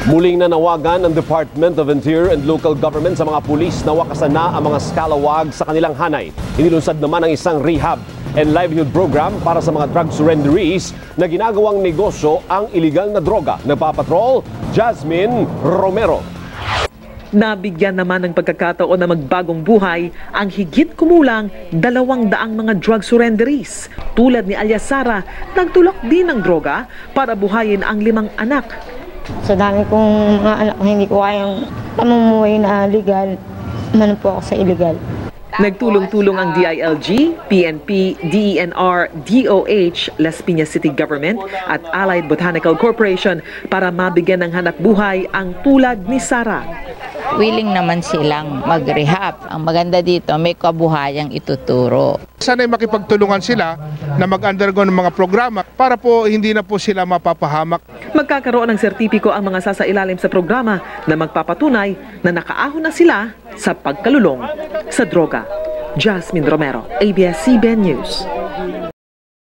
Muling nanawagan ng Department of Interior and Local Government sa mga pulis na wakasan na ang mga scalawag sa kanilang hanay. Inilunsad naman ang isang rehab and livelihood program para sa mga drug surrenderies na ginagawang negosyo ang iligal na droga. Nagpapatrol, Jasmine Romero. Nabigyan naman ng pagkakataon na magbagong buhay ang higit kumulang 200 mga drug surrenderies. Tulad ni Alias Sara, nagtulak din ng droga para buhayin ang 5 anak. Sa dami kong mga anak, hindi ko kayang pamumuhay na legal, man po ako sa illegal. Nagtulong-tulong ang DILG, PNP, DENR, DOH, Las Piñas City Government at Allied Botanical Corporation para mabigyan ng hanap buhay ang tulad ni Sara. Willing naman silang mag-rehab. Ang maganda dito, may kabuhayang ituturo. Sana'y makipagtulungan sila na mag-undergo ng mga programa para po hindi na po sila mapapahamak. Magkakaroon ng sertipiko ang mga sasailalim sa programa na magpapatunay na nakaahon na sila sa pagkalulong sa droga. Jasmine Romero, ABS-CBN News.